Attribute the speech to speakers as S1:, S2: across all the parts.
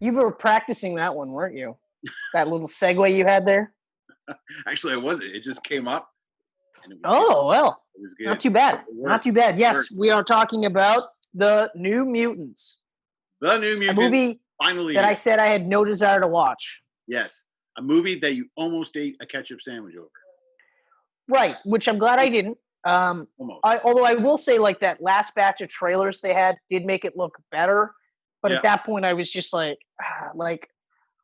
S1: You were practicing that one, weren't you? That little segue you had there.
S2: Actually, I wasn't. It just came up. And it was
S1: Oh, well,
S2: It was good.
S1: not too bad.
S2: It
S1: Not
S2: worked.
S1: too bad.
S2: It
S1: Yes,
S2: worked.
S1: we are talking about the New Mutants,
S2: The New
S1: a
S2: Mutants
S1: movie
S2: finally
S1: that
S2: here.
S1: I said I had no desire to watch.
S2: Yes, a movie that you almost ate a ketchup sandwich over.
S1: Right, which I'm glad I didn't.
S2: Almost.
S1: Although I will say, like, that last batch of trailers they had did make it look better, but
S2: Yeah.
S1: at that point I was just like,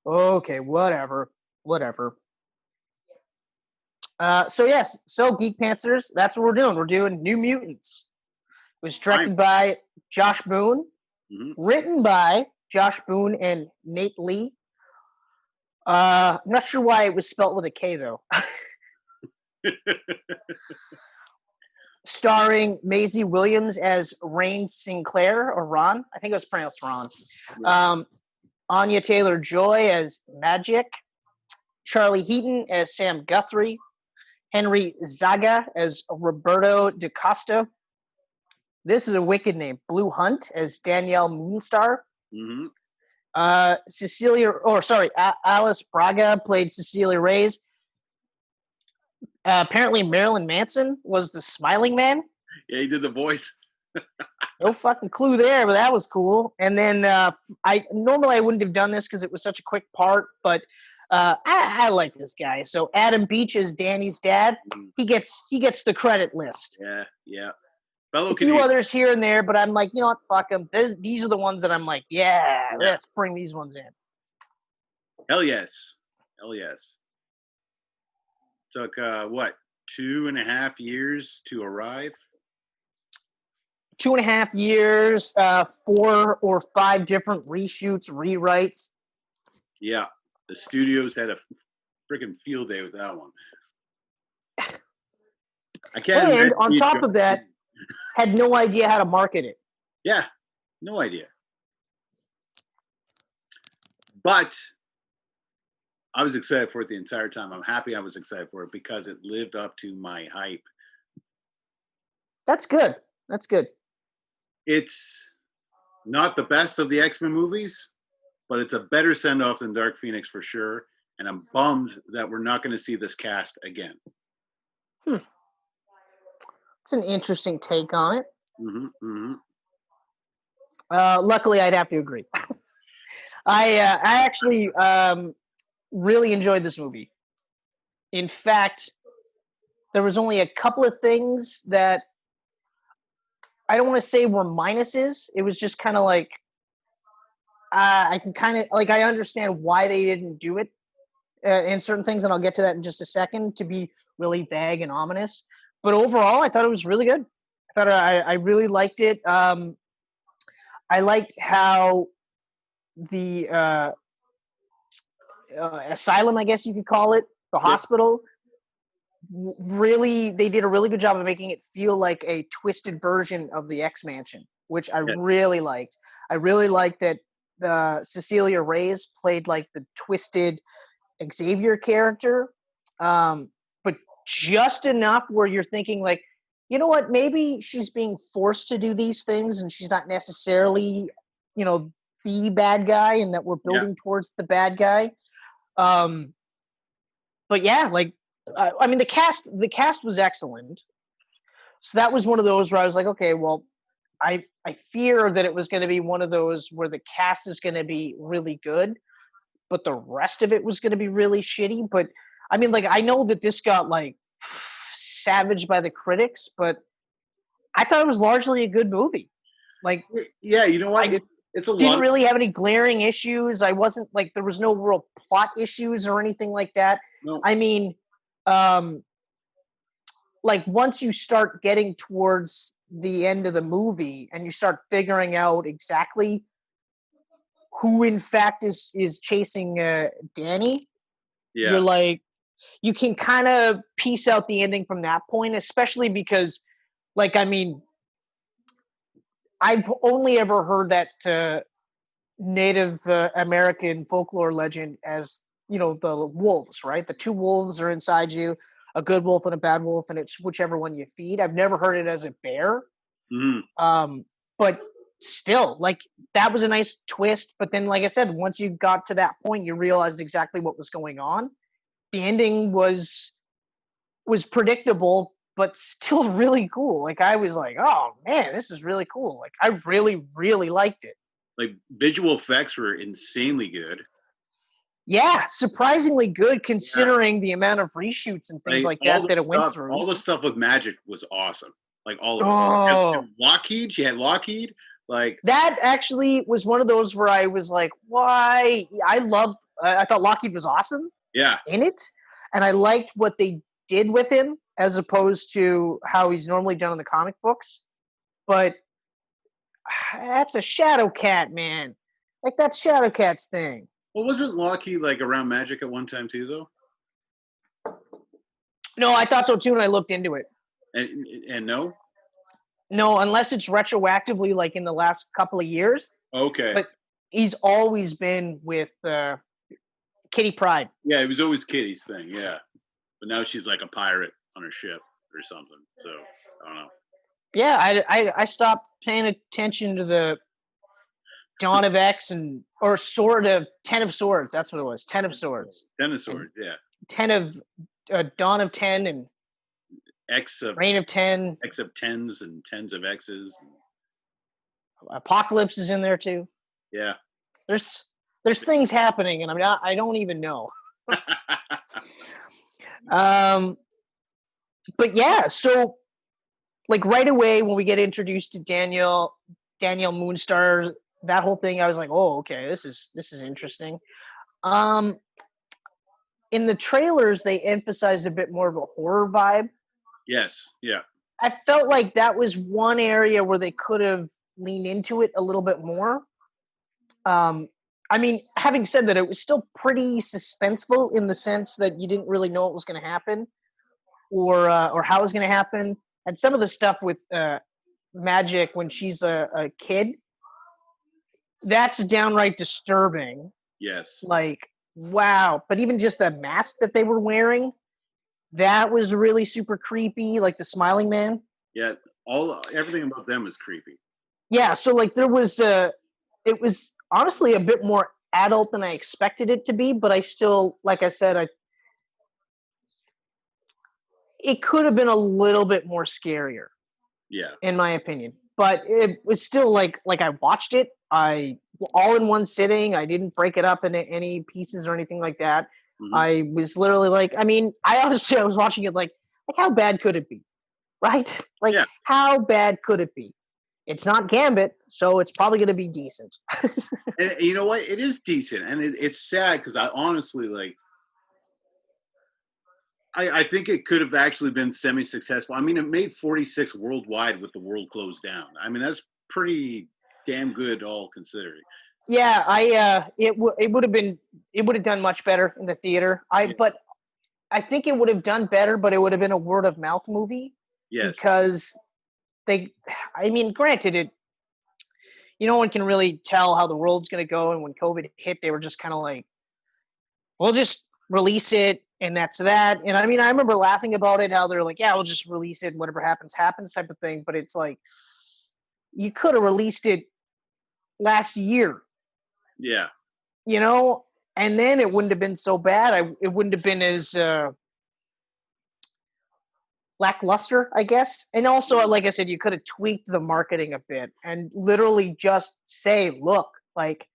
S1: okay, whatever. So Geek Pantsers, that's what we're doing. We're doing New Mutants. It was directed by Josh Boone, written by Josh Boone and Nate Lee. I'm not sure why it was spelt with a K though. Starring Maisie Williams as Rain Sinclair, or Ron. I think it was pronounced Ron.
S2: Yeah.
S1: Anya Taylor-Joy as Magic. Charlie Heaton as Sam Guthrie. Henry Zaga as Roberto DaCosta. This is a wicked name. Blue Hunt as Danielle Moonstar.
S2: Mm-hmm.
S1: Alice Braga played Cecilia Reyes. Apparently Marilyn Manson was the smiling man.
S2: Yeah, he did the voice.
S1: No fucking clue there, but that was cool. And then I wouldn't have done this because it was such a quick part, but I like this guy. So Adam Beach is Danny's dad. He gets the credit list.
S2: Yeah. Fellow
S1: a few others here and there, but I'm like, you know what? Fuck them. These are the ones that I'm like, yeah, let's bring these ones in.
S2: Hell yes. Took 2.5 years to arrive?
S1: 2.5 years, 4 or 5 different reshoots, rewrites.
S2: Yeah, the studios had a freaking field day with that one. I can't.
S1: And on top of that, had no idea how to market it.
S2: Yeah, no idea. But I was excited for it the entire time. I'm happy I was excited for it because it lived up to my hype.
S1: That's good.
S2: It's not the best of the X-Men movies, but it's a better send-off than Dark Phoenix for sure. And I'm bummed that we're not going to see this cast again.
S1: It's an interesting take on it.
S2: Mm-hmm.
S1: Luckily, I'd have to agree. I actually really enjoyed this movie. In fact, there was only a couple of things that I don't want to say were minuses. It was just kind of like I can kind of like I understand why they didn't do it in certain things, and I'll get to that in just a second. To be really vague and ominous, but overall, I thought it was really good. I really liked it. I liked how the asylum, I guess you could call it, the hospital. Really, they did a really good job of making it feel like a twisted version of the X Mansion, which I really liked. I really liked that Cecilia Reyes played like the twisted Xavier character, but just enough where you're thinking like, you know what, maybe she's being forced to do these things and she's not necessarily, the bad guy, and that we're building towards the bad guy. But yeah, like, I mean, the cast was excellent. So that was one of those where I was like, okay, well, I fear that it was going to be one of those where the cast is going to be really good, but the rest of it was going to be really shitty. But I mean, like, I know that this got like savaged by the critics, but I thought it was largely a good movie. Like,
S2: yeah, you know what? It's a lot.
S1: Didn't really have any glaring issues. I wasn't like, there was no real plot issues or anything like that.
S2: No.
S1: I mean, like once you start getting towards the end of the movie and you start figuring out exactly who in fact is chasing Danny, you're like, you can kind of piece out the ending from that point, especially because, like, I mean, I've only ever heard that Native American folklore legend as, the wolves, right? The two wolves are inside you, a good wolf and a bad wolf, and it's whichever one you feed. I've never heard it as a bear.
S2: Mm-hmm.
S1: But still, like, that was a nice twist. But then, like I said, once you got to that point, you realized exactly what was going on. The ending was predictable, but still really cool. Like, I was like, oh man, this is really cool. Like, I really, really liked it.
S2: Like, visual effects were insanely good.
S1: Yeah, surprisingly good considering the amount of reshoots and things like that it went through.
S2: All the stuff with magic was awesome. Like, all of it.
S1: Oh,
S2: Lockheed, she had Lockheed. Like,
S1: that actually was one of those where I was like, why? I thought Lockheed was awesome
S2: yeah,
S1: in it. And I liked what they did with him as opposed to how he's normally done in the comic books. But that's a Shadow Cat, man. Like, that's Shadow Cat's thing.
S2: well, wasn't Lockheed like around magic at one time too, though?
S1: No, I thought so too, and I looked into it.
S2: And no,
S1: unless it's retroactively, like in the last couple of years.
S2: Okay.
S1: But he's always been with Kitty Pryde.
S2: Yeah, it was always Kitty's thing. Yeah, but now she's like a pirate on her ship or something. So I don't know.
S1: Yeah, I stopped paying attention to the Dawn of X or Sword of 10 of Swords. That's what it was. 10 of Swords.
S2: 10 of Swords. Yeah.
S1: 10 of Dawn of 10 and
S2: X of
S1: Reign of 10.
S2: X of tens and tens of X's.
S1: Apocalypse is in there too.
S2: Yeah.
S1: There's things happening, and I don't even know. But yeah, so like right away when we get introduced to Daniel Moonstar, that whole thing, I was like, oh, okay, this is interesting. In the trailers, they emphasized a bit more of a horror vibe.
S2: Yes. Yeah.
S1: I felt like that was one area where they could have leaned into it a little bit more. I mean, having said that, it was still pretty suspenseful in the sense that you didn't really know what was going to happen or how it was going to happen. And some of the stuff with Magic when she's a kid, that's downright disturbing.
S2: Yes.
S1: Like, wow. But even just the mask that they were wearing, that was really super creepy, like the smiling man.
S2: Yeah, everything about them is creepy.
S1: Yeah, so like it was honestly a bit more adult than I expected it to be, but I still, like I said, it could have been a little bit more scarier.
S2: Yeah.
S1: In my opinion. But it was still like I watched it, all in one sitting. I didn't break it up into any pieces or anything like that. Mm-hmm. I was literally like, I mean, I was watching it like how bad could it be? Right? Like, how bad could it be? It's not Gambit, so it's probably going to be decent.
S2: And you know what? It is decent. And it's sad because I honestly, like, I think it could have actually been semi-successful. I mean, it made 46 worldwide with the world closed down. I mean, that's pretty damn good, all considering.
S1: Yeah, it would have done much better in the theater. But I think it would have done better, but it would have been a word of mouth movie. Yes. Because granted, no one can really tell how the world's going to go. And when COVID hit, they were just kind of like, we'll just release it. And that's that. And I mean, I remember laughing about it, how they're like, yeah, we'll just release it. Whatever happens, happens type of thing. But it's like, you could have released it last year.
S2: Yeah.
S1: And then it wouldn't have been so bad. It wouldn't have been as lackluster, I guess. And also, like I said, you could have tweaked the marketing a bit and literally just say, look, like,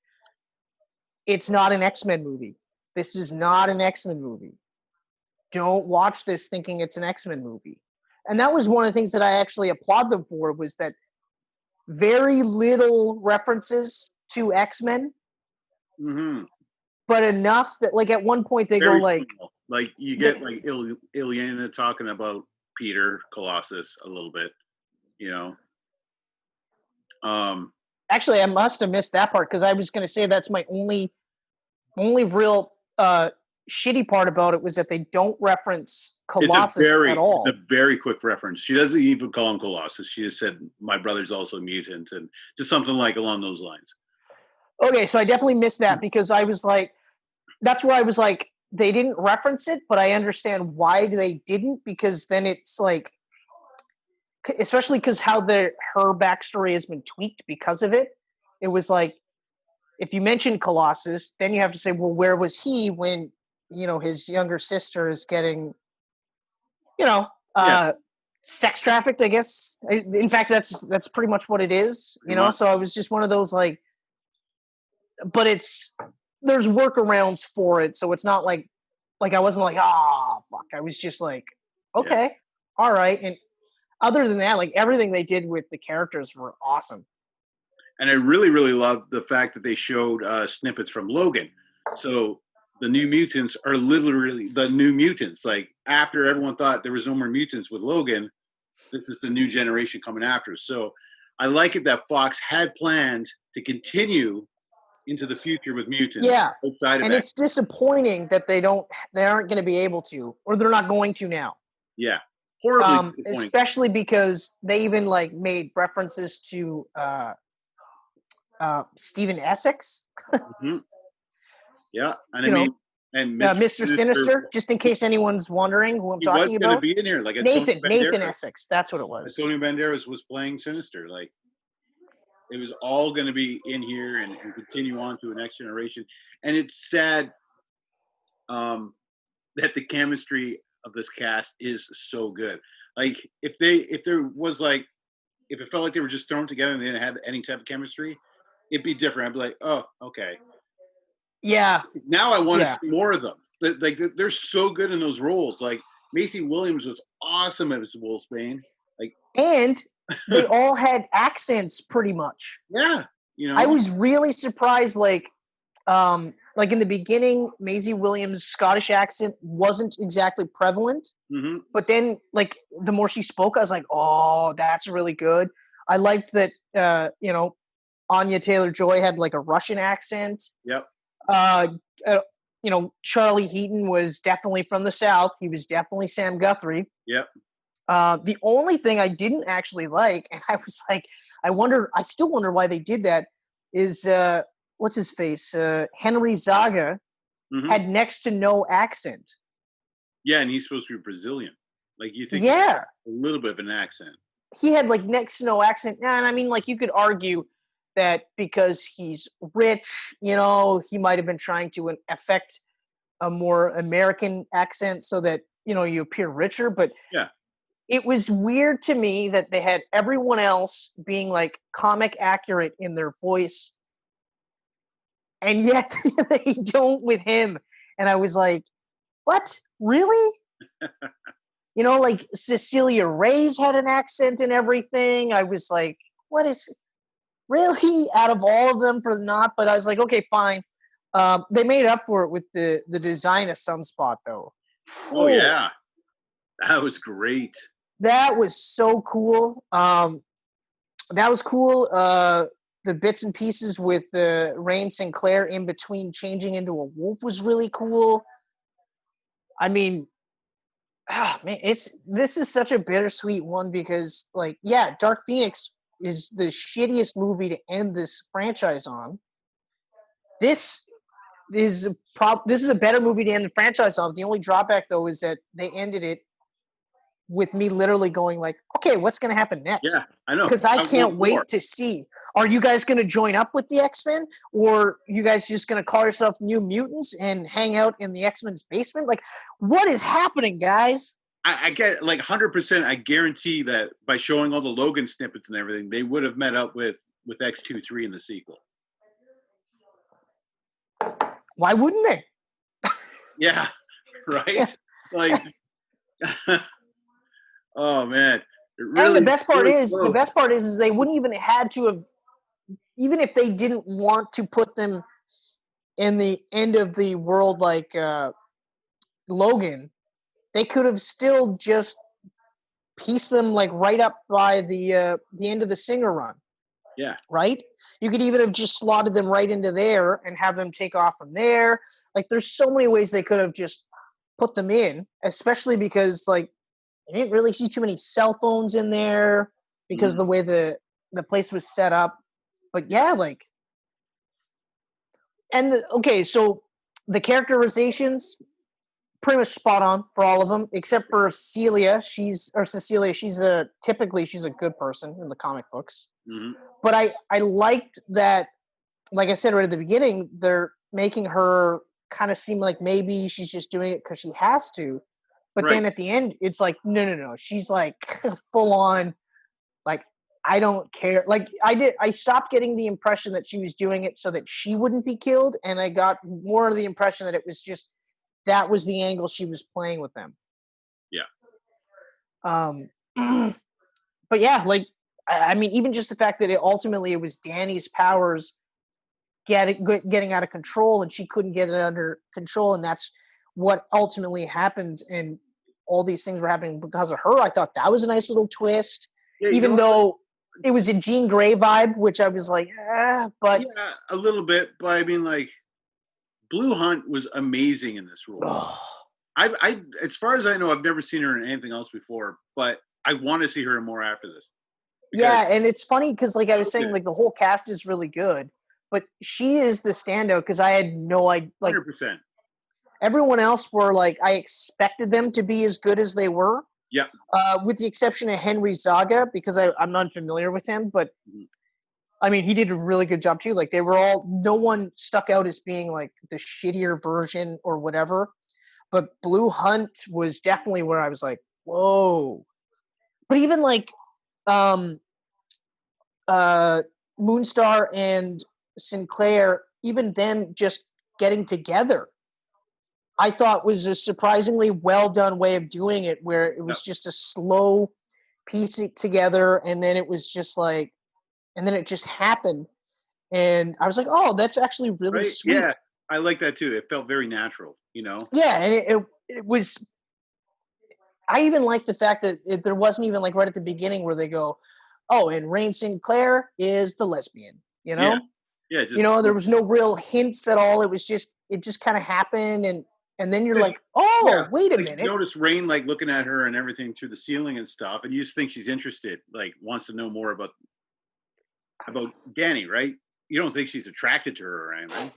S1: it's not an X-Men movie. This is not an X-Men movie. Don't watch this thinking it's an X-Men movie. And that was one of the things that I actually applaud them for, was that very little references to X-Men, but enough that, like, at one point they very go like,
S2: small. Like you get like Ilyana talking about Peter Colossus a little bit,
S1: Actually, I must have missed that part because I was going to say that's my only real shitty part about it was that they don't reference Colossus at all.
S2: It's a very quick reference. She doesn't even call him Colossus. She just said, my brother's also a mutant, and just something like along those lines.
S1: Okay, so I definitely missed that because I was like, that's where I was like, they didn't reference it, but I understand why they didn't, because then it's like, especially because how her backstory has been tweaked because of it. It was like, if you mention Colossus, then you have to say, well, where was he when, his younger sister is getting, you know,
S2: Yeah.
S1: sex trafficked, I guess. In fact, that's pretty much what it is, So I was just one of those but there's workarounds for it, so it's not like I wasn't like, fuck. I was just like, okay, all right. And other than that, like everything they did with the characters were awesome.
S2: And I really, really loved the fact that they showed snippets from Logan. So the New Mutants are literally the New Mutants. Like after everyone thought there was no more mutants with Logan, this is the new generation coming after. So I like it that Fox had planned to continue into the future with mutants.
S1: Yeah,
S2: outside of
S1: and
S2: that.
S1: it's disappointing that they aren't going to be able to, or they're not going to now.
S2: Yeah, horribly disappointing.
S1: Especially because they even made references to Stephen Essex.
S2: Mm-hmm. Yeah, and
S1: Mr. Sinister, just in case anyone's wondering who I'm talking about.
S2: He was going to be in here, like
S1: Nathan Essex. That's what it was.
S2: Antonio Banderas was playing Sinister. Like it was all going to be in here and continue on to the next generation. And it's sad that the chemistry of this cast is so good. Like if it felt like they were just thrown together and they didn't have any type of chemistry, it'd be different. I'd be like, oh, okay.
S1: Yeah.
S2: Now I want to see more of them. Like they're so good in those roles. Like Macy Williams was awesome as Wolfsbane.
S1: And they all had accents pretty much.
S2: Yeah.
S1: I was really surprised. Like in the beginning, Maisie Williams' Scottish accent wasn't exactly prevalent.
S2: Mm-hmm.
S1: But then, the more she spoke, I was like, oh, that's really good. I liked that, Anya Taylor-Joy had a Russian accent.
S2: Yep.
S1: Charlie Heaton was definitely from the South. He was definitely Sam Guthrie.
S2: Yep.
S1: The only thing I didn't actually like, and I was like, I still wonder why they did that, is what's his face? Henry Zaga had next to no accent.
S2: Yeah, and he's supposed to be Brazilian. Like you think,
S1: yeah,
S2: a little bit of an accent.
S1: He had next to no accent, and I mean, you could argue that because he's rich, he might have been trying to affect a more American accent so that you appear richer. But
S2: yeah,
S1: it was weird to me that they had everyone else being comic accurate in their voice, and yet they don't with him. And I was like, what? Really? Cecilia Reyes had an accent and everything. I was like, what is really out of all of them for not? But I was like, okay, fine. They made up for it with the design of Sunspot, though.
S2: Oh, yeah. That was great.
S1: That was so cool. That was cool. The bits and pieces with Rain Sinclair in between changing into a wolf was really cool. I mean, man, this is such a bittersweet one because, Dark Phoenix is the shittiest movie to end this franchise on. This is a better movie to end the franchise on. The only drawback, though, is that they ended it with me literally going okay, what's going to happen next?
S2: Yeah, I know.
S1: Because I can't wait to see. Are you guys going to join up with the X-Men? Or you guys just going to call yourself New Mutants and hang out in the X-Men's basement? What is happening, guys?
S2: I get 100%. I guarantee that by showing all the Logan snippets and everything, they would have met up with X-23 in the sequel.
S1: Why wouldn't they?
S2: Yeah, right? Oh man.
S1: Really, and the best part is they wouldn't even had to have, even if they didn't want to put them in the end of the world Logan, they could have still just pieced them right up by the end of the Singer run.
S2: Yeah.
S1: Right? You could even have just slotted them right into there and have them take off from there. There's so many ways they could have just put them in, especially because I didn't really see too many cell phones in there because the way the place was set up. But yeah, so the characterizations, pretty much spot on for all of them, except for Cecilia. Cecilia. Typically she's a good person in the comic books.
S2: Mm-hmm.
S1: But I liked that, like I said right at the beginning, they're making her kind of seem like maybe she's just doing it because she has to. But then at the end, it's like, no. She's like full on, like, I don't care. Like I stopped getting the impression that she was doing it so that she wouldn't be killed. And I got more of the impression that it was just, that was the angle she was playing with them.
S2: Yeah.
S1: But yeah, like, I mean, even just the fact that ultimately it was Danny's powers getting out of control and she couldn't get it under control. And that's what ultimately happened. And all these things were happening because of her. I thought that was a nice little twist, even though it was a Jean Grey vibe, which I was like, but
S2: yeah, a little bit. But I mean, like, Blue Hunt was amazing in this role. I as far as I know, I've never seen her in anything else before, but I want to see her more after this.
S1: Yeah, and it's funny because, like I was saying, like the whole cast is really good, but she is the standout because I had no idea. Like,
S2: 100%.
S1: Everyone else were like, I expected them to be as good as they were.
S2: Yeah.
S1: With the exception of Henry Zaga, because I'm not familiar with him, but I mean, he did a really good job too. Like, they were all, no one stuck out as being like the shittier version or whatever. But Blue Hunt was definitely where I was like, whoa. But even like Moonstar and Sinclair, even them just getting together, I thought was a surprisingly well done way of doing it, where it was just a slow piece it together, and then it was just like, and then it just happened, and I was like, oh, that's actually really sweet.
S2: Yeah, I like that too. It felt very natural, you know.
S1: Yeah, and it was. I even like the fact that there wasn't even like right at the beginning where they go, oh, and Rain Sinclair is the lesbian, you know?
S2: Yeah. Just,
S1: you know, there was no real hints at all. It just kind of happened, and then you're like, oh, wait a minute.
S2: You notice Rain like looking at her and everything through the ceiling and stuff, and you just think she's interested, like wants to know more about Danny, right? You don't think she's attracted to her or anything.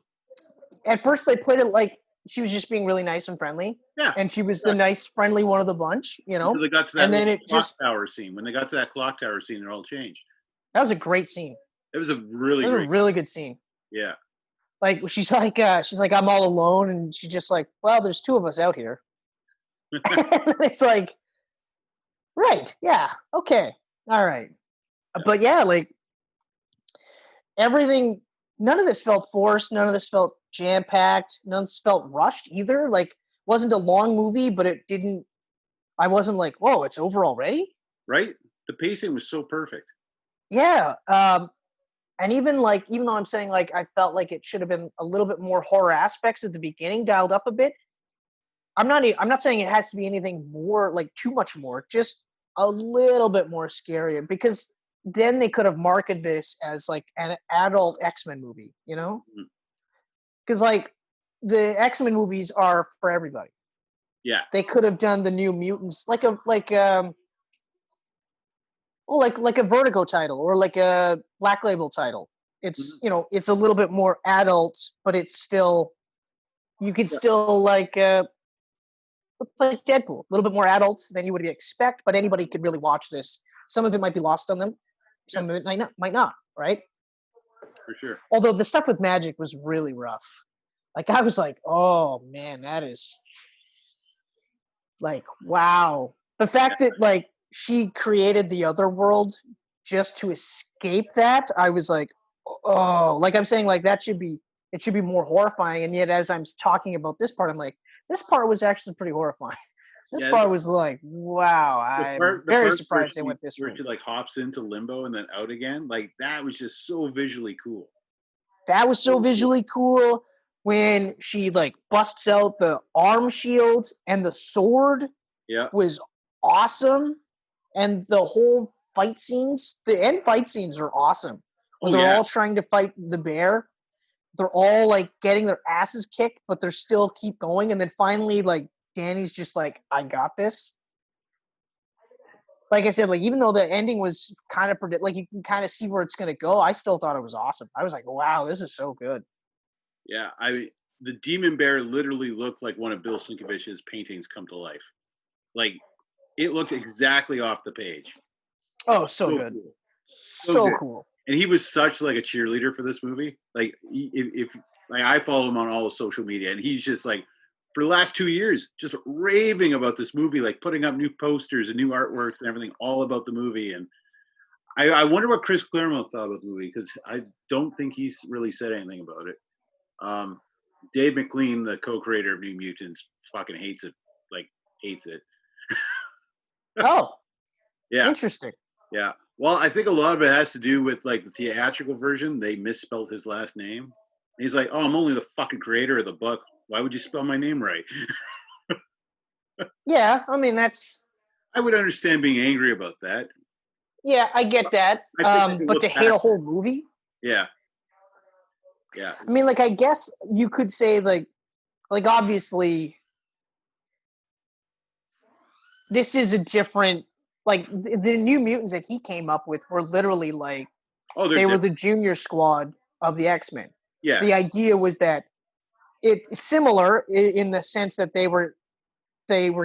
S1: At first, they played it like she was just being really nice and friendly.
S2: Yeah.
S1: And she was the nice, friendly one of the bunch, you know?
S2: Until they got to that
S1: and then
S2: tower scene. When they got to that clock tower scene, it all changed.
S1: That was a great scene.
S2: It was a really
S1: good scene.
S2: Yeah.
S1: Like, she's like, I'm all alone. And she's just like, well, there's two of us out here. It's like, right. Yeah. Okay. All right. But yeah, like, everything, none of this felt forced. None of this felt jam-packed. None of this felt rushed either. Like, wasn't a long movie, but I wasn't like, whoa, it's over already?
S2: Right? The pacing was so perfect.
S1: Yeah. And even though I'm saying, like, I felt like it should have been a little bit more horror aspects at the beginning, dialed up a bit. I'm not saying it has to be anything more, like too much more, just a little bit more scarier, because then they could have marketed this as like an adult X-Men movie, you know? Because like the X-Men movies are for everybody.
S2: Yeah.
S1: They could have done the New Mutants like a Vertigo title or like a Black Label title. It's it's a little bit more adult, but it's still, you could still like it's like Deadpool, a little bit more adult than you would expect, but anybody could really watch this. Some of it might be lost on them, some of it might not, right?
S2: For sure.
S1: Although the stuff with magic was really rough. Like, I was like, oh man, that is like, wow. The fact that like she created the other world just to escape that, I was like, oh, like I'm saying, like it should be more horrifying. And yet as I'm talking about this part, I'm like, this part was actually pretty horrifying. This part was like, wow, I'm very surprised they went this
S2: route.
S1: Where
S2: she like hops into limbo and then out again. Like, that was just so visually cool.
S1: That was so visually cool. When she like busts out the arm shield and the sword, was awesome. And the whole fight scenes, the end fight scenes are awesome. Where they're all trying to fight the bear. They're all like getting their asses kicked, but they're still keep going. And then finally, like, Danny's just like, I got this. Like I said, like, even though the ending was kind of like you can kind of see where it's going to go, I still thought it was awesome. I was like, wow, this is so good.
S2: Yeah, the Demon Bear literally looked like one of Bill Sienkiewicz's paintings come to life. Like, it looked exactly off the page.
S1: Oh, so good.
S2: Cool.
S1: So
S2: good.
S1: cool.
S2: And he was such like a cheerleader for this movie. Like, if like I follow him on all of social media, and he's just like, for the last 2 years, just raving about this movie, like putting up new posters and new artwork and everything, all about the movie. And I wonder what Chris Claremont thought about the movie, because I don't think he's really said anything about it. Dave McLean, the co-creator of New Mutants, fucking hates it. Like, hates it.
S1: Oh,
S2: yeah,
S1: interesting.
S2: Yeah. Well, I think a lot of it has to do with like the theatrical version. They misspelled his last name. And he's like, "Oh, I'm only the fucking creator of the book. Why would you spell my name right?"
S1: Yeah, I mean that's.
S2: I would understand being angry about that.
S1: Yeah, I get that. But to hate a whole movie?
S2: Yeah. Yeah.
S1: I mean, like, I guess you could say like obviously this is a different, like the New Mutants that he came up with were literally like, they were the junior squad of the X-Men.
S2: Yeah.
S1: So the idea was that it's similar in the sense that they were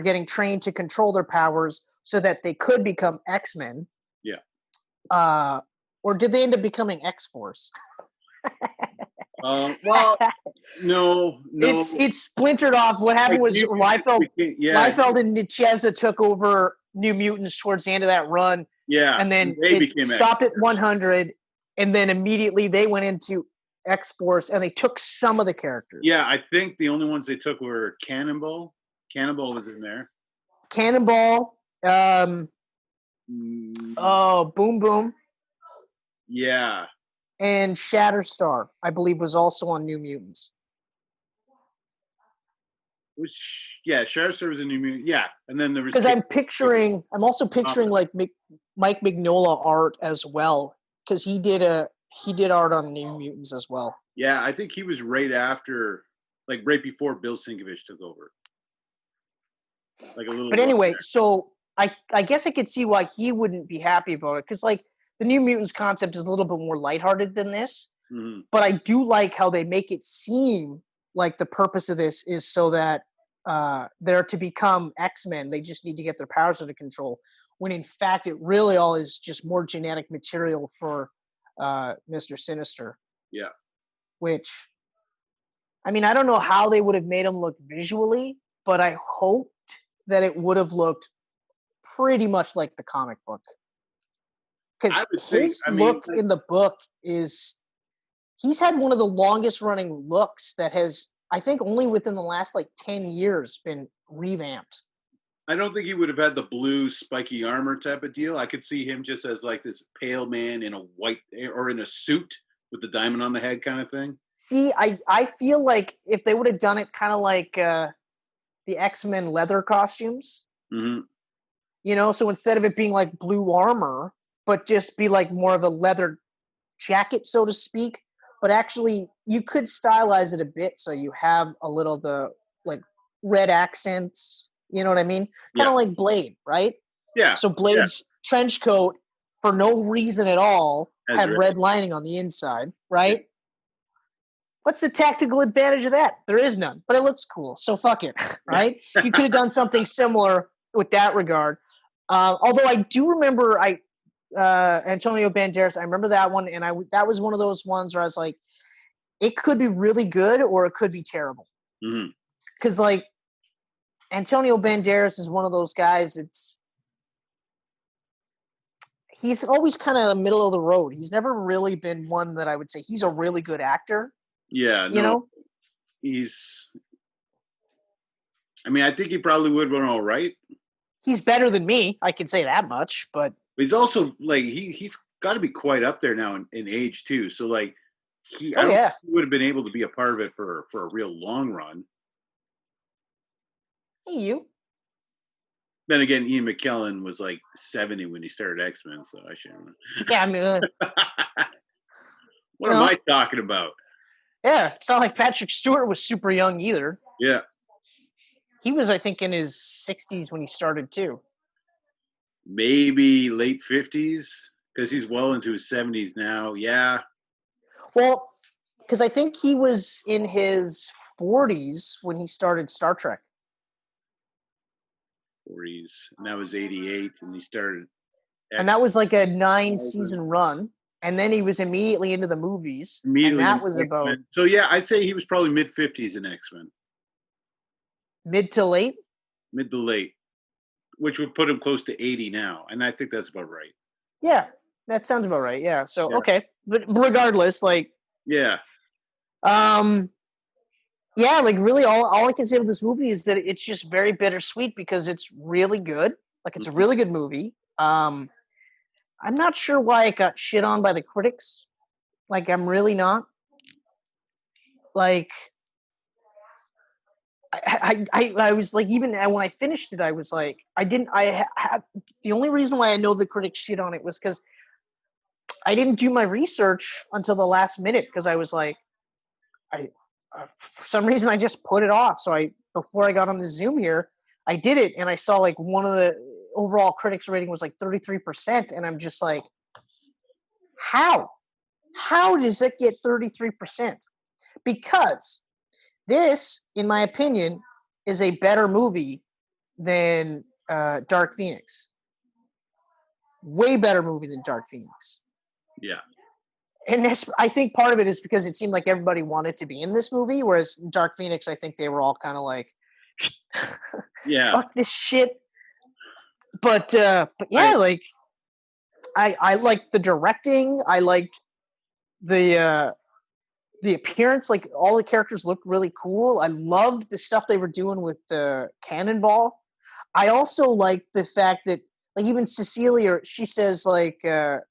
S1: getting trained to control their powers so that they could become X-Men.
S2: Yeah.
S1: Or did they end up becoming X-Force?
S2: Well, no.
S1: It's splintered off. What happened was Liefeld and Necheza took over New Mutants towards the end of that run.
S2: Yeah.
S1: And then it stopped at 100, and then immediately they went into X-Force, and they took some of the characters.
S2: Yeah, I think the only ones they took were Cannonball. Cannonball was in there.
S1: Cannonball. Boom Boom.
S2: Yeah.
S1: And Shatterstar, I believe, was also on New Mutants.
S2: Shatterstar was a New Mutant. Yeah, and then there was
S1: because I'm also picturing like Mike Mignola art as well, because he did art on New Mutants as well.
S2: Yeah, I think he was right after, like right before Bill Sienkiewicz's took over. Like a little.
S1: But anyway, so I guess I could see why he wouldn't be happy about it, because like the New Mutants concept is a little bit more lighthearted than this.
S2: Mm-hmm.
S1: But I do like how they make it seem like the purpose of this is so that they're to become X-Men. They just need to get their powers under control. When in fact, it really all is just more genetic material for Mr. Sinister.
S2: Yeah.
S1: Which, I mean, I don't know how they would have made him look visually, but I hoped that it would have looked pretty much like the comic book. Because his look in the book is, he's had one of the longest running looks that has, I think, only within the last like 10 years been revamped.
S2: I don't think he would have had the blue spiky armor type of deal. I could see him just as like this pale man in a white or in a suit with the diamond on the head kind of thing.
S1: See, I feel like if they would have done it kind of like the X-Men leather costumes,
S2: mm-hmm.
S1: You know, so instead of it being like blue armor, but just be like more of a leather jacket, so to speak. But actually, you could stylize it a bit so you have a little of the like red accents. You know what I mean? Kind of like Blade, right?
S2: Yeah.
S1: So Blade's trench coat, for no reason at all, had red lining on the inside, right? Yeah. What's the tactical advantage of that? There is none, but it looks cool. So fuck it, right? You could have done something similar with that regard. Although I do remember Antonio Banderas, I remember that one, and that was one of those ones where I was like, it could be really good or it could be terrible. Because like Antonio Banderas is one of those guys. He's always kind of middle of the road. He's never really been one that I would say he's a really good actor.
S2: Yeah,
S1: you know,
S2: I mean, I think he probably would have been all right.
S1: He's better than me. I can say that much, but
S2: he's also like he's got to be quite up there now in age too. So like I don't think he would have been able to be a part of it for a real long run.
S1: Hey, you.
S2: Then again, Ian McKellen was like 70 when he started X-Men, so I shouldn't.
S1: Yeah, I mean,
S2: what am I talking about?
S1: Yeah, it's not like Patrick Stewart was super young either.
S2: Yeah.
S1: He was, I think, in his 60s when he started too.
S2: Maybe late 50s, because he's well into his 70s now. Yeah.
S1: Well, because I think he was in his 40s when he started Star Trek.
S2: 40s, and that was 88, and he started.
S1: And that was like a 9-season run. And then he was immediately into the movies.
S2: Immediately,
S1: and that was about.
S2: So yeah, I'd say he was probably mid 50s in X-Men.
S1: Mid to late?
S2: Mid to late, which would put him close to 80 now, and I think that's about right.
S1: Yeah, that sounds about right. Yeah. So okay, but regardless, like.
S2: Yeah.
S1: Yeah, like really, all I can say with this movie is that it's just very bittersweet because it's really good. Like it's a really good movie. I'm not sure why it got shit on by the critics. Like I'm really not. Like I was like, even when I finished it, I was like, the only reason why I know the critics shit on it was because I didn't do my research until the last minute because I was like, for some reason I just put it off. So before I got on the Zoom here, I did it and I saw like one of the overall critics rating was like 33%. And I'm just like, how does it get 33%? Because this, in my opinion, is a better movie than Dark Phoenix. Way better movie than Dark Phoenix.
S2: Yeah.
S1: And I think part of it is because it seemed like everybody wanted to be in this movie, whereas Dark Phoenix, I think they were all kind of like,
S2: yeah,
S1: fuck this shit. But yeah, I liked the directing. I liked the appearance. Like all the characters looked really cool. I loved the stuff they were doing with the Cannonball. I also liked the fact that like even Cecilia, she says like, do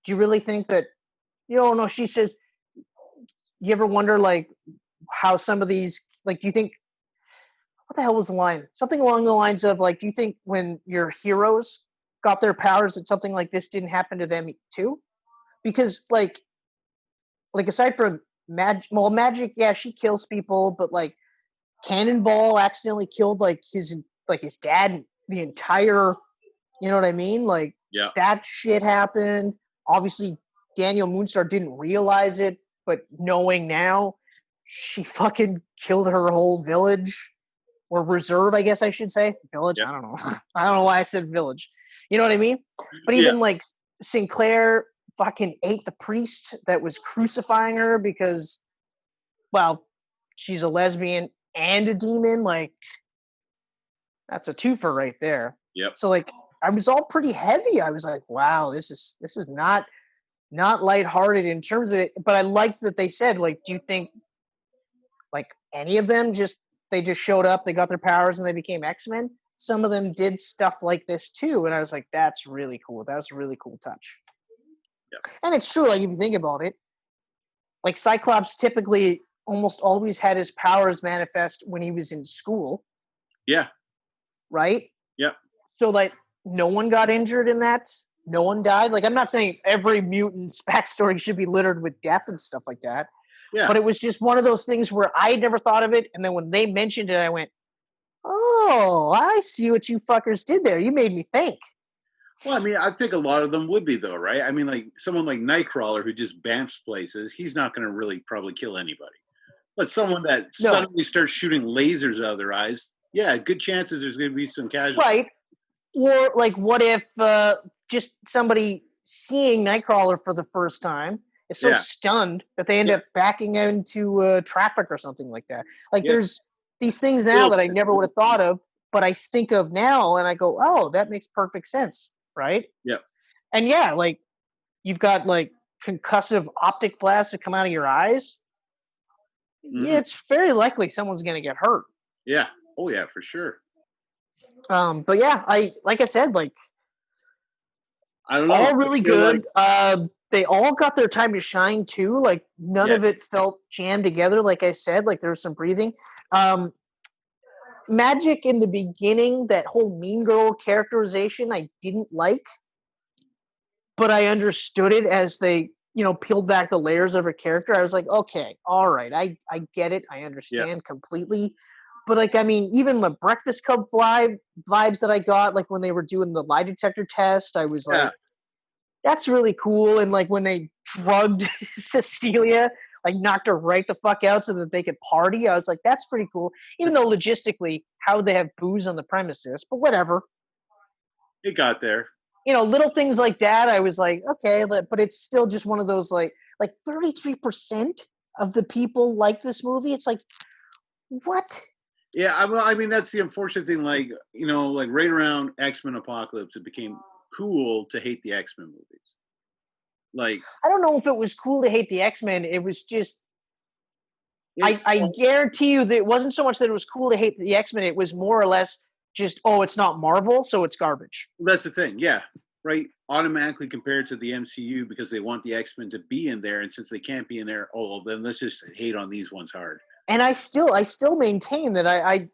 S1: you really think that, no, she says, you ever wonder like how some of these, like, do you think, what the hell was the line? Something along the lines of like, do you think when your heroes got their powers that something like this didn't happen to them too? Because like aside from magic, yeah, she kills people, but like Cannonball accidentally killed like his dad, the entire, you know what I mean? Like that shit happened. Obviously, Daniel Moonstar didn't realize it, but knowing now, she fucking killed her whole village or reserve, I guess I should say. Village, I don't know. I don't know why I said village. You know what I mean? But even like Sinclair fucking ate the priest that was crucifying her because, well, she's a lesbian and a demon. Like, that's a twofer right there.
S2: Yep.
S1: So like, I was all pretty heavy. I was like, wow, this is not lighthearted in terms of it. But I liked that they said, like, do you think like any of them they just showed up, they got their powers, and they became X-Men? Some of them did stuff like this too, and I was like, that's really cool. That's a really cool touch.
S2: Yep.
S1: And it's true, like if you think about it, like Cyclops typically almost always had his powers manifest when he was in school.
S2: Yeah.
S1: Right?
S2: Yep.
S1: So like no one got injured in that. No one died. Like I'm not saying every mutant's backstory should be littered with death and stuff like that.
S2: Yeah.
S1: But it was just one of those things where I had never thought of it. And then when they mentioned it, I went, oh, I see what you fuckers did there. You made me think.
S2: Well, I mean, I think a lot of them would be, though, right? I mean, like someone like Nightcrawler who just bamps places, he's not going to really probably kill anybody. But someone that suddenly starts shooting lasers out of their eyes, yeah, good chances there's going to be some casualties.
S1: Right. Or like, what if just somebody seeing Nightcrawler for the first time is so stunned that they end up backing into traffic or something like that. Like there's these things now that I never would have thought of, but I think of now and I go, oh, that makes perfect sense. Right.
S2: Yeah.
S1: And yeah, like you've got like concussive optic blasts that come out of your eyes. Mm-hmm. Yeah, it's very likely someone's going to get hurt.
S2: Yeah. Oh yeah, for sure.
S1: But yeah, like I said, like
S2: I don't know.
S1: All really good. They all got their time to shine too. Like none of it felt jammed together. Like I said, like there was some breathing. Magic in the beginning, that whole Mean Girl characterization, I didn't like, but I understood it as they, peeled back the layers of her character. I was like, okay, all right, I get it. I understand completely. But like, I mean, even the Breakfast Club vibes that I got, like when they were doing the lie detector test, I was like, that's really cool. And like when they drugged Cecilia like knocked her right the fuck out so that they could party. I was like, that's pretty cool. Even though logistically, how would they have booze on the premises? But whatever.
S2: It got there.
S1: Little things like that. I was like, okay, but it's still just one of those like 33% of the people like this movie. It's like, what?
S2: Yeah, I mean that's the unfortunate thing. Like like right around X-Men Apocalypse, it became cool to hate the X-Men movies. Like
S1: I don't know if it was cool to hate the X-Men. It was just I guarantee you that it wasn't so much that it was cool to hate the X-Men. It was more or less just, oh, it's not Marvel, so it's garbage.
S2: That's the thing, yeah. Right? Automatically compared to the MCU because they want the X-Men to be in there, and since they can't be in there, oh, well, then let's just hate on these ones hard.
S1: And I still maintain that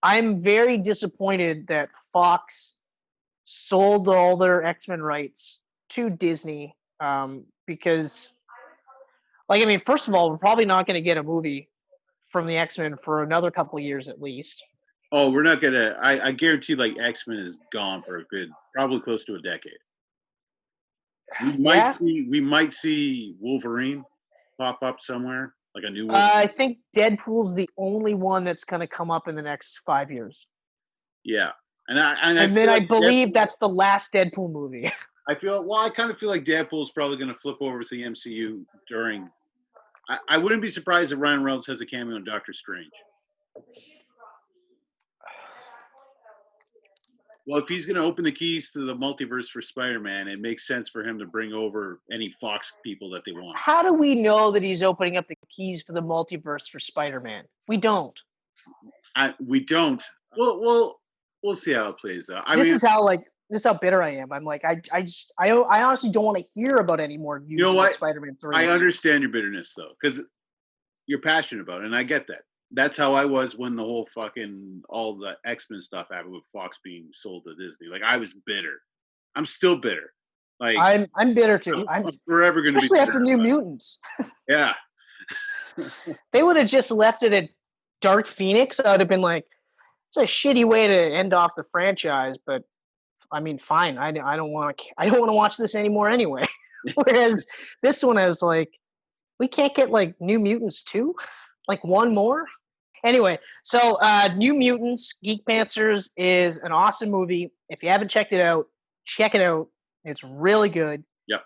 S1: I'm very disappointed that Fox sold all their X-Men rights to Disney, because, like, I mean, first of all, we're probably not going to get a movie from the X-Men for another couple of years at least.
S2: Oh, we're not gonna. I guarantee, like, X-Men is gone for a good, probably close to a decade. We might see Wolverine pop up somewhere, like a new Wolverine.
S1: I think Deadpool's the only one that's going to come up in the next 5 years.
S2: Yeah, and
S1: I believe that's the last Deadpool movie.
S2: I kind of feel like Deadpool's probably going to flip over to the MCU during. I wouldn't be surprised if Ryan Reynolds has a cameo in Doctor Strange. Well, if he's going to open the keys to the multiverse for Spider-Man, it makes sense for him to bring over any Fox people that they want.
S1: How do we know that he's opening up the keys for the multiverse for Spider-Man? We don't.
S2: We don't. Well, we'll see how it plays out.
S1: This is how bitter I am. I'm like, I honestly don't want to hear about any more news about Spider-Man 3.
S2: I understand your bitterness though, because you're passionate about it, and I get that. That's how I was when the whole all the X-Men stuff happened with Fox being sold to Disney. Like, I was bitter. I'm still bitter. Like,
S1: I'm bitter too. I'm
S2: forever going to be,
S1: especially after New Mutants.
S2: Yeah.
S1: They would have just left it at Dark Phoenix. I would have been like, it's a shitty way to end off the franchise, but I mean, fine. I don't want to watch this anymore anyway. Whereas this one, I was like, we can't get like New Mutants 2? Like one more? Anyway, so New Mutants, Geek Pantsers is an awesome movie. If you haven't checked it out, check it out. It's really good.
S2: Yep.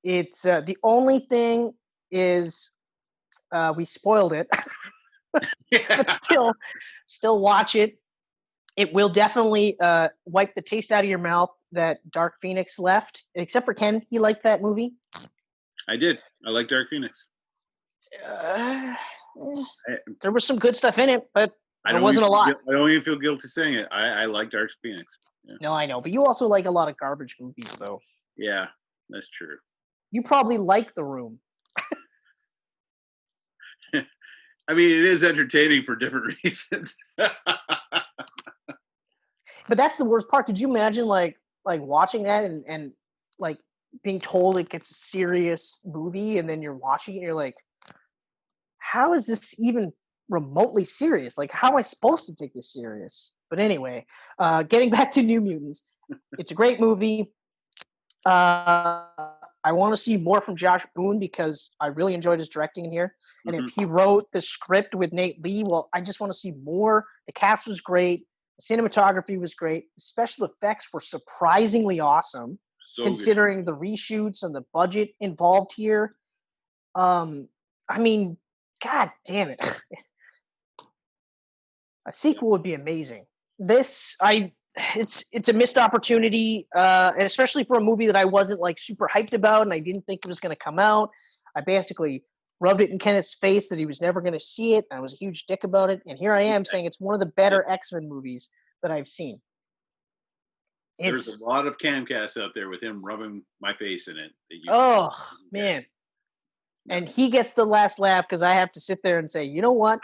S1: It's the only thing is we spoiled it. But still watch it. It will definitely wipe the taste out of your mouth that Dark Phoenix left. Except for Ken, he liked that movie.
S2: I did. I like Dark Phoenix.
S1: There was some good stuff in it, but there wasn't a lot.
S2: I don't even feel guilty saying it. I like Dark Phoenix. Yeah.
S1: No, I know, but you also like a lot of garbage movies, though.
S2: Yeah, that's true.
S1: You probably like The Room.
S2: I mean, it is entertaining for different reasons.
S1: But that's the worst part. Could you imagine like watching that and like being told it gets a serious movie, and then you're watching it and you're like, how is this even remotely serious? Like, how am I supposed to take this serious? But anyway, getting back to New Mutants, it's a great movie. I want to see more from Josh Boone because I really enjoyed his directing in here. And if he wrote the script with Nate Lee, well, I just want to see more. The cast was great. The cinematography was great. The special effects were surprisingly awesome, considering the reshoots and the budget involved here. I mean, God damn it. A sequel would be amazing. It's a missed opportunity, and especially for a movie that I wasn't like super hyped about and I didn't think it was going to come out. I basically rubbed it in Kenneth's face that he was never going to see it. And I was a huge dick about it. And here I am saying it's one of the better X-Men movies that I've seen.
S2: There's a lot of camcasts out there with him rubbing my face in it.
S1: Man. And he gets the last laugh because I have to sit there and say, you know what?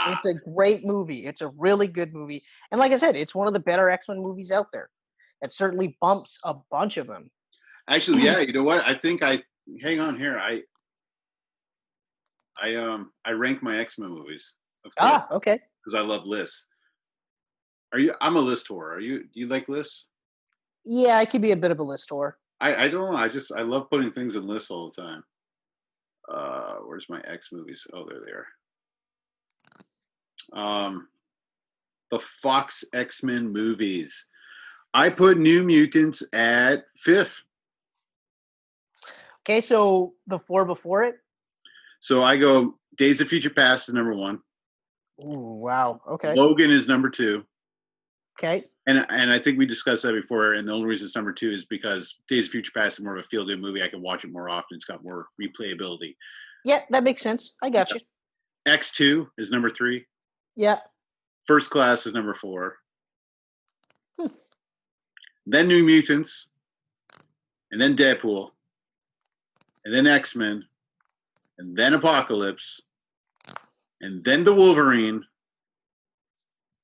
S1: It's a great movie. It's a really good movie. And like I said, it's one of the better X-Men movies out there. It certainly bumps a bunch of them.
S2: Actually, yeah, you know what? I think hang on here. I rank my X-Men movies.
S1: Okay.
S2: Because I love lists. I'm a list whore. Do you like lists?
S1: Yeah, I could be a bit of a list whore.
S2: I don't know. I love putting things in lists all the time. Where's my X movies? Oh, there they are. The Fox X-Men movies. I put New Mutants at 5th.
S1: Okay, so the 4 before it.
S2: So I go Days of Future Past is number 1.
S1: Ooh, wow. Okay.
S2: Logan is number 2.
S1: Okay.
S2: And I think we discussed that before, and the only reason it's number 2 is because Days of Future Past is more of a feel-good movie. I can watch it more often. It's got more replayability.
S1: Yeah, that makes sense. I got you.
S2: X2 is number 3.
S1: Yeah.
S2: First Class is number 4. Then New Mutants, and then Deadpool, and then X-Men, and then Apocalypse, and then the Wolverine,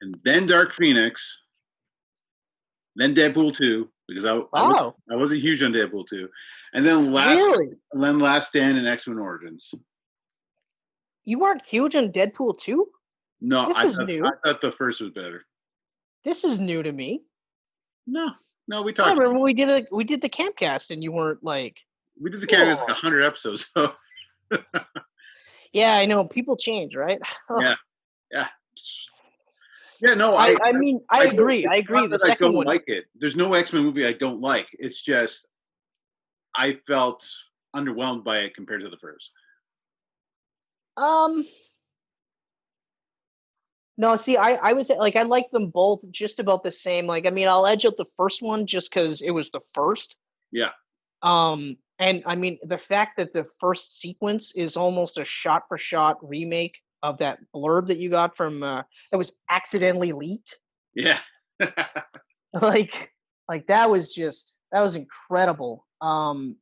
S2: and then Dark Phoenix, then Deadpool 2, because I wasn't huge on Deadpool 2, and then Last Stand and X-Men Origins.
S1: You weren't huge on Deadpool 2?
S2: No,
S1: This is new.
S2: I thought the first was better.
S1: This is new to me.
S2: No, we
S1: I
S2: talked.
S1: remember we did the Camcast, and you weren't like.
S2: We did the Camcast like 100 episodes. So.
S1: Yeah, I know. People change, right?
S2: Yeah. No,
S1: I mean, I agree. I agree. The second
S2: I don't
S1: one,
S2: like it. There's no X-Men movie I don't like. It's just I felt underwhelmed by it compared to the first.
S1: No, see, I would say like I like them both just about the same. Like, I mean, I'll edge out the first one just because it was the first.
S2: Yeah.
S1: And I mean, the fact that the first sequence is almost a shot-for-shot remake of that blurb that you got from that was accidentally leaked.
S2: Yeah.
S1: like that was incredible. But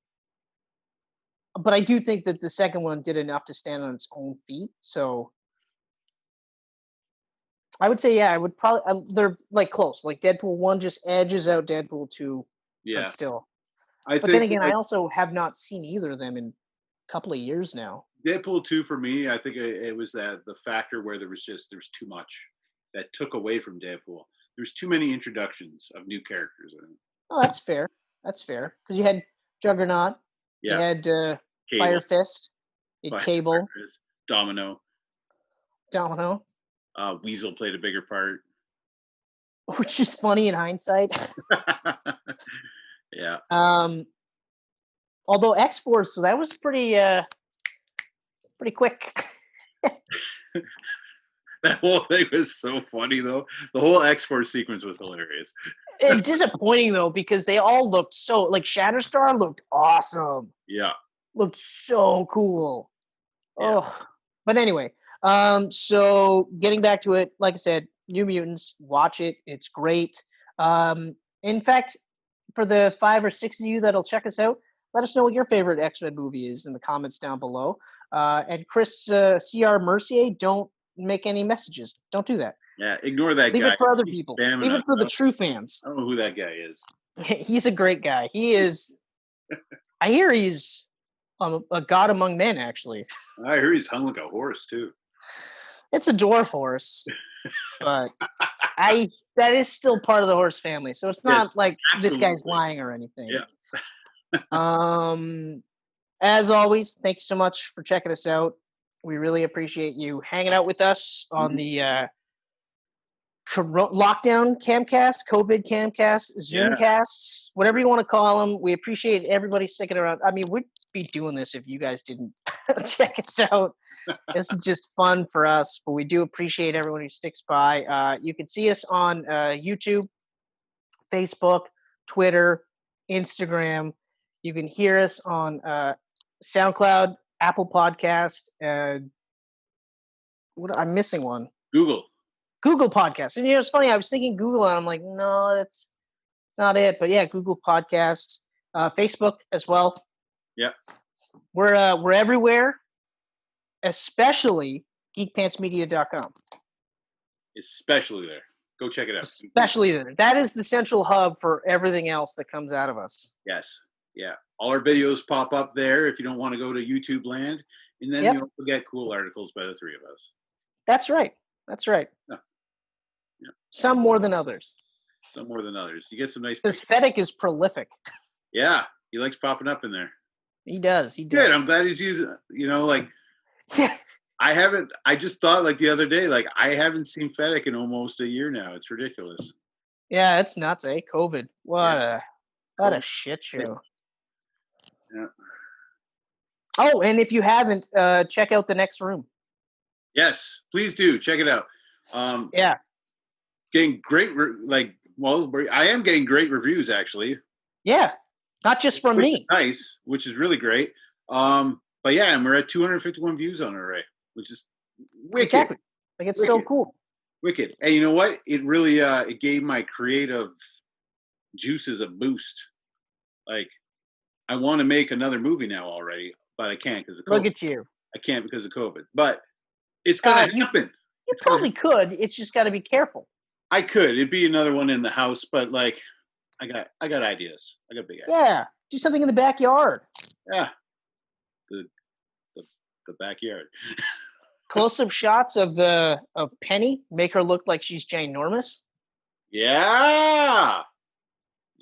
S1: I do think that the second one did enough to stand on its own feet. So I would say, yeah, I would probably they're like close. Like Deadpool 1 just edges out Deadpool 2,
S2: yeah.
S1: but still.
S2: But
S1: then again, I also have not seen either of them in a couple of years now.
S2: Deadpool 2 for me, I think it was the factor where there was too much that took away from Deadpool. There's too many introductions of new characters in it.
S1: Oh, that's fair. That's fair because you had Juggernaut, you had Fire Fist, you had Cable,
S2: Domino. Weasel played a bigger part,
S1: which is funny in hindsight.
S2: Yeah.
S1: Although X-Force, so that was pretty quick.
S2: That whole thing was so funny, though. The whole X-Force sequence was hilarious.
S1: It's disappointing, though, because they all looked so... Like, Shatterstar looked awesome.
S2: Yeah.
S1: Looked so cool.
S2: Yeah.
S1: Oh. But anyway, so getting back to it, like I said, New Mutants, watch it. It's great. In fact, for the 5 or 6 of you that'll check us out, let us know what your favorite X-Men movie is in the comments down below. And Chris C.R. Mercier, don't make any messages. Don't do that.
S2: Yeah, ignore that guy.
S1: Leave it for other people. Leave it for the true fans.
S2: I don't know who that guy is.
S1: He's a great guy. He is. I hear he's a god among men, actually.
S2: I hear he's hung like a horse, too.
S1: It's a dwarf horse. But that is still part of the horse family. So it's not like this guy's lying or anything.
S2: Yeah.
S1: As always, thank you so much for checking us out. We really appreciate you hanging out with us on the lockdown Camcast, COVID Camcast, Zoomcasts, whatever you want to call them. We appreciate everybody sticking around. I mean, we'd be doing this if you guys didn't check us out. This is just fun for us, but we do appreciate everyone who sticks by. You can see us on YouTube, Facebook, Twitter, Instagram. You can hear us on SoundCloud, Apple Podcast, I'm missing one. Google Podcasts. And it's funny, I was thinking Google and I'm like, no, that's not it. But yeah, Google Podcasts, Facebook as well.
S2: Yeah.
S1: We're everywhere, especially geekpantsmedia.com.
S2: Especially there. Go check it out.
S1: Especially there. That is the central hub for everything else that comes out of us.
S2: Yes. Yeah. All our videos pop up there if you don't want to go to YouTube land. And then you also get cool articles by the three of us.
S1: That's right.
S2: Yeah.
S1: Some more than others.
S2: You get some nice
S1: pictures. Fedek is prolific.
S2: Yeah. He likes popping up in there.
S1: He does. He
S2: Good.
S1: does.
S2: I'm glad he's using. Like
S1: Yeah.
S2: I haven't. I just thought like the other day, like I haven't seen Fennec in almost a year now. It's ridiculous.
S1: Yeah, it's nuts, eh? COVID. What a shit show.
S2: Yeah.
S1: Oh, and if you haven't, check out The Next Room.
S2: Yes, please do check it out.
S1: Yeah.
S2: Getting great. I am getting great reviews actually.
S1: Yeah. Not just from me.
S2: Nice, which is really great. But yeah, and we're at 251 views on it already, which is wicked.
S1: Exactly. Like it's so cool.
S2: Wicked. And you know what? It really it gave my creative juices a boost. Like I want to make another movie now already, but I can't because of COVID.
S1: Look at you.
S2: I can't because of COVID. But it's gonna happen.
S1: You probably could. It's just got to be careful.
S2: I could. It'd be another one in the house, but like I got ideas. I got big ideas.
S1: Yeah. Do something in the backyard.
S2: Yeah. The backyard.
S1: Close-up shots of Penny make her look like she's ginormous.
S2: Yeah.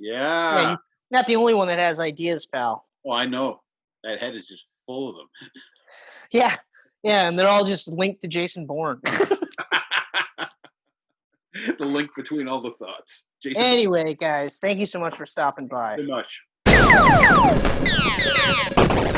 S1: Yeah, you're not the only one that has ideas, pal.
S2: Oh, I know. That head is just full of them.
S1: Yeah, and they're all just linked to Jason Bourne.
S2: The link between all the thoughts. Jason
S1: Anyway, guys, thank you so much for stopping by.
S2: Bourne. So much.